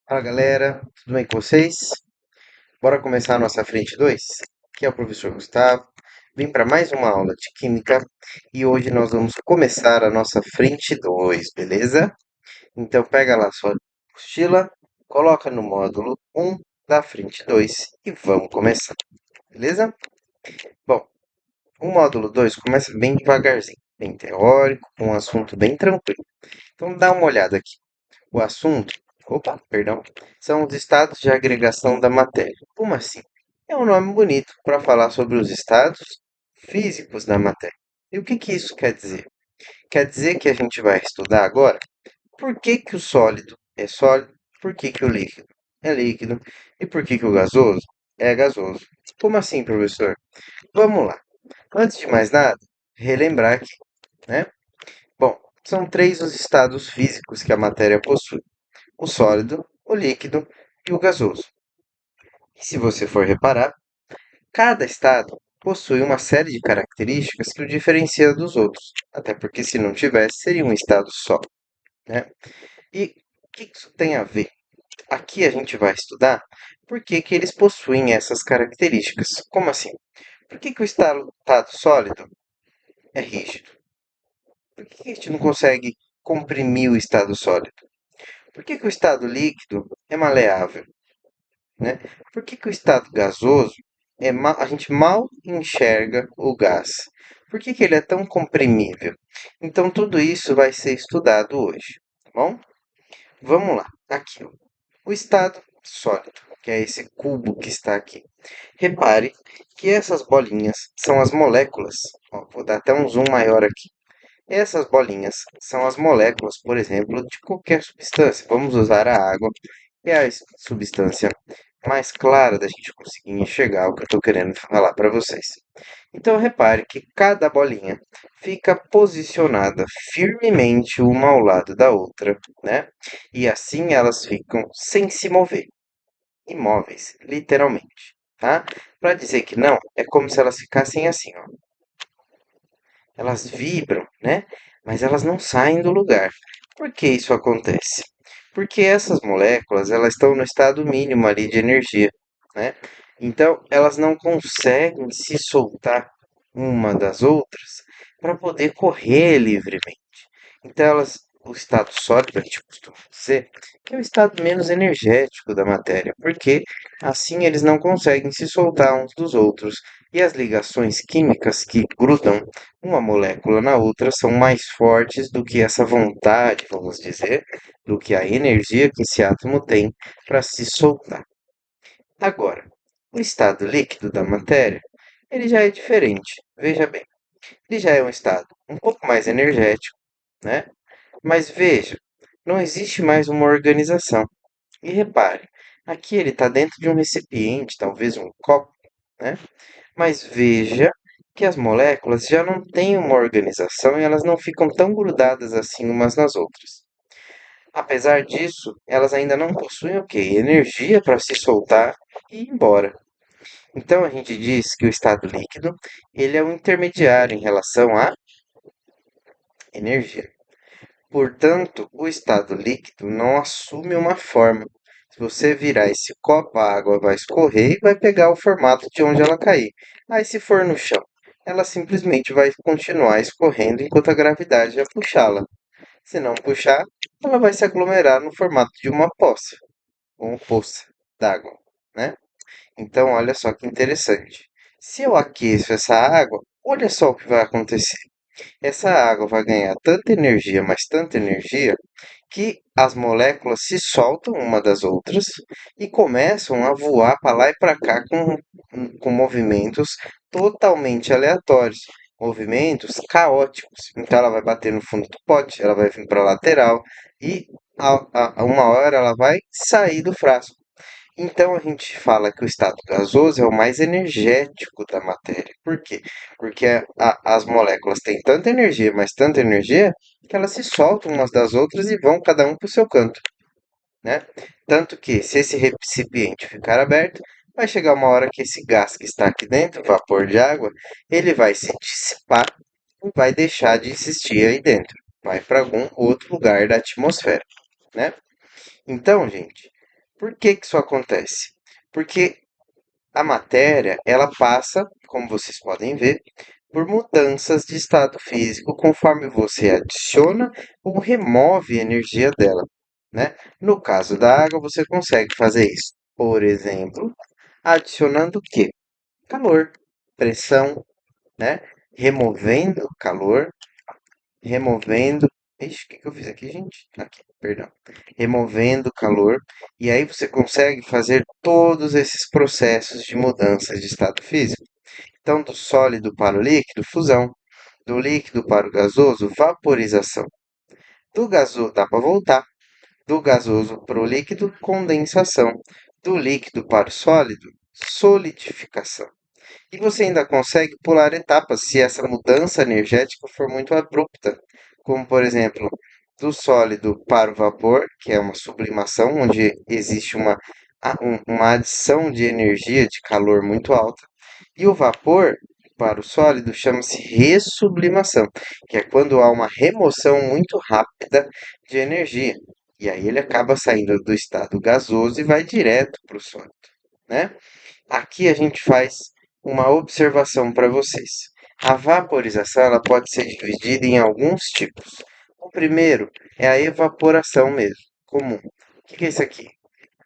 Fala galera, tudo bem com vocês? Bora começar a nossa frente 2. Aqui é o professor Gustavo. Vim para mais uma aula de Química e hoje nós vamos começar a nossa frente 2, beleza? Então pega lá sua mochila, coloca no módulo um da frente 2 e vamos começar, beleza? Bom, o módulo 2 começa bem devagarzinho, bem teórico, com um assunto bem tranquilo. Então dá uma olhada aqui. O assunto, opa, perdão, são os estados de agregação da matéria. Como assim? É um nome bonito para falar sobre os estados físicos da matéria. E o que que isso quer dizer? Quer dizer que a gente vai estudar agora por que que o sólido é sólido, por que que o líquido é líquido e por que que o gasoso é gasoso. Como assim, professor? Vamos lá. Antes de mais nada, relembrar aqui, né? Bom, são três os estados físicos que a matéria possui: o sólido, o líquido e o gasoso. E se você for reparar, cada estado possui uma série de características que o diferencia dos outros, até porque se não tivesse, seria um estado só, né? E o que isso tem a ver? Aqui a gente vai estudar por que que eles possuem essas características. Como assim? Por que que o estado sólido é rígido? Por que que a gente não consegue comprimir o estado sólido? Por que que o estado líquido é maleável? Né? Por que que o estado gasoso a gente mal enxerga o gás? Por que que ele é tão comprimível? Então tudo isso vai ser estudado hoje, tá bom? Vamos lá, aqui, ó. O estado sólido, que é esse cubo que está aqui. Repare que essas bolinhas são as moléculas. Ó, vou dar até um zoom maior aqui. Essas bolinhas são as moléculas, por exemplo, de qualquer substância. Vamos usar a água, que é a substância mais clara da gente conseguir enxergar o que eu estou querendo falar para vocês. Então repare que cada bolinha fica posicionada firmemente uma ao lado da outra, né? E assim elas ficam sem se mover, imóveis, literalmente, tá? Para dizer que não, é como se elas ficassem assim, ó. Elas vibram, né? Mas elas não saem do lugar. Por que isso acontece? Porque essas moléculas, elas estão no estado mínimo ali de energia, né? Então, elas não conseguem se soltar uma das outras para poder correr livremente. Então, o estado sólido, a gente costuma dizer, que é o estado menos energético da matéria, porque assim eles não conseguem se soltar uns dos outros. E as ligações químicas que grudam uma molécula na outra são mais fortes do que essa vontade, vamos dizer, do que a energia que esse átomo tem para se soltar. Agora, o estado líquido da matéria, ele já é diferente. Veja bem, ele já é um estado um pouco mais energético, né? Mas veja, não existe mais uma organização. E repare, aqui ele está dentro de um recipiente, talvez um copo, né? Mas veja que as moléculas já não têm uma organização e elas não ficam tão grudadas assim umas nas outras. Apesar disso, elas ainda não possuem o quê? Energia para se soltar e ir embora. Então a gente diz que o estado líquido, ele é um intermediário em relação à energia. Portanto, o estado líquido não assume uma forma. Se você virar esse copo, a água vai escorrer e vai pegar o formato de onde ela cair. Aí, se for no chão, ela simplesmente vai continuar escorrendo enquanto a gravidade vai puxá-la. Se não puxar, ela vai se aglomerar no formato de uma poça, ou uma poça d'água, né? Então, olha só que interessante. Se eu aqueço essa água, olha só o que vai acontecer. Essa água vai ganhar tanta energia, mas tanta energia, que as moléculas se soltam uma das outras e começam a voar para lá e para cá com movimentos totalmente aleatórios, movimentos caóticos. Então ela vai bater no fundo do pote, ela vai vir para a lateral e a uma hora ela vai sair do frasco. Então a gente fala que o estado gasoso é o mais energético da matéria. Por quê? Porque as moléculas têm tanta energia, mas tanta energia, que elas se soltam umas das outras e vão cada um para o seu canto, né? Tanto que se esse recipiente ficar aberto, vai chegar uma hora que esse gás que está aqui dentro, vapor de água, ele vai se dissipar e vai deixar de existir aí dentro. Vai para algum outro lugar da atmosfera, né? Então, gente, Por que que isso acontece? Porque a matéria, ela passa, como vocês podem ver, por mudanças de estado físico conforme você adiciona ou remove energia dela, né? No caso da água, você consegue fazer isso. Por exemplo, adicionando o quê? Calor, pressão, né? Removendo calor, removendo. Ixi, o que que eu fiz aqui, gente? Aqui, perdão. Removendo calor, e aí você consegue fazer todos esses processos de mudança de estado físico. Então, do sólido para o líquido, fusão. Do líquido para o gasoso, vaporização. Do gasoso, dá para voltar. Do gasoso para o líquido, condensação. Do líquido para o sólido, solidificação. E você ainda consegue pular etapas se essa mudança energética for muito abrupta, como por exemplo, do sólido para o vapor, que é uma sublimação, onde existe uma adição de energia, de calor muito alta, e o vapor para o sólido chama-se ressublimação, que é quando há uma remoção muito rápida de energia. E aí ele acaba saindo do estado gasoso e vai direto para o sólido, né? Aqui a gente faz uma observação para vocês. A vaporização ela pode ser dividida em alguns tipos. O primeiro é a evaporação mesmo, comum. O que é isso aqui?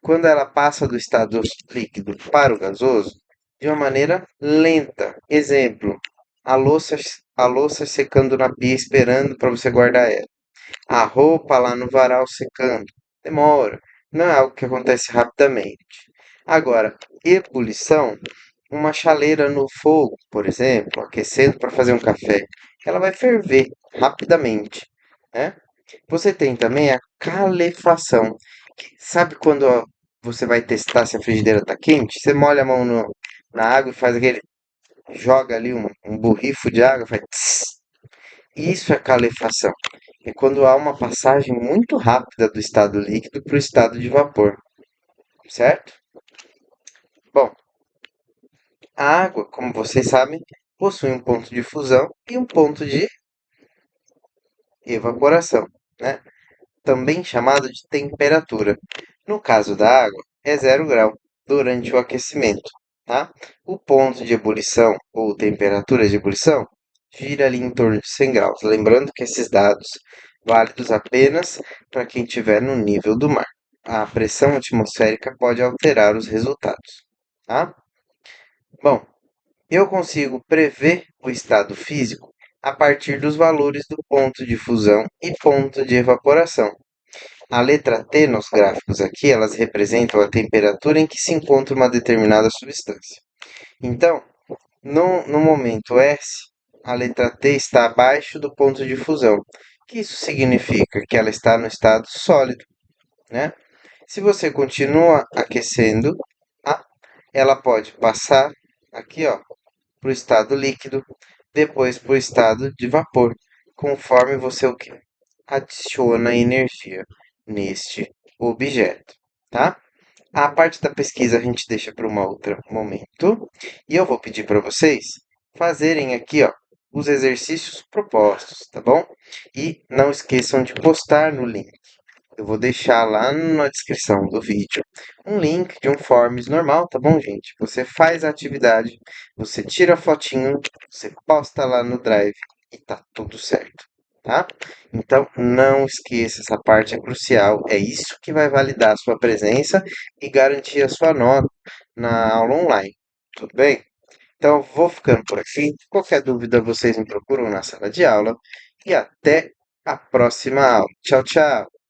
Quando ela passa do estado líquido para o gasoso de uma maneira lenta. Exemplo, a louça secando na pia esperando para você guardar ela. A roupa lá no varal secando. Demora. Não é algo que acontece rapidamente. Agora, ebulição, uma chaleira no fogo, por exemplo, aquecendo para fazer um café, ela vai ferver rapidamente, né? Você tem também a calefação. Sabe quando você vai testar se a frigideira está quente? Você molha a mão na água e faz aquele, joga ali um borrifo de água, faz tss. Isso é calefação. É quando há uma passagem muito rápida do estado líquido para o estado de vapor, certo? Bom, a água, como vocês sabem, possui um ponto de fusão e um ponto de evaporação, né? Também chamado de temperatura. No caso da água, é 0 grau durante o aquecimento, tá? O ponto de ebulição ou temperatura de ebulição gira ali em torno de 100 graus. Lembrando que esses dados válidos apenas para quem estiver no nível do mar. A pressão atmosférica pode alterar os resultados, tá? Bom, eu consigo prever o estado físico a partir dos valores do ponto de fusão e ponto de evaporação. A letra T nos gráficos aqui, elas representam a temperatura em que se encontra uma determinada substância. Então, no momento S, a letra T está abaixo do ponto de fusão. O que isso significa? Que ela está no estado sólido, né? Se você continua aquecendo, ah, ela pode passar aqui, ó, para o estado líquido, depois para o estado de vapor, conforme você o quê? Adiciona energia neste objeto, tá? A parte da pesquisa a gente deixa para um outro momento. E eu vou pedir para vocês fazerem aqui, ó, os exercícios propostos, tá bom? E não esqueçam de postar no link. Eu vou deixar lá na descrição do vídeo um link de um Forms normal, tá bom, gente? Você faz a atividade, você tira a fotinho, você posta lá no Drive e tá tudo certo, tá? Então não esqueça, essa parte é crucial. É isso que vai validar a sua presença e garantir a sua nota na aula online. Tudo bem? Então eu vou ficando por aqui. Qualquer dúvida vocês me procuram na sala de aula e até a próxima aula. Tchau, tchau!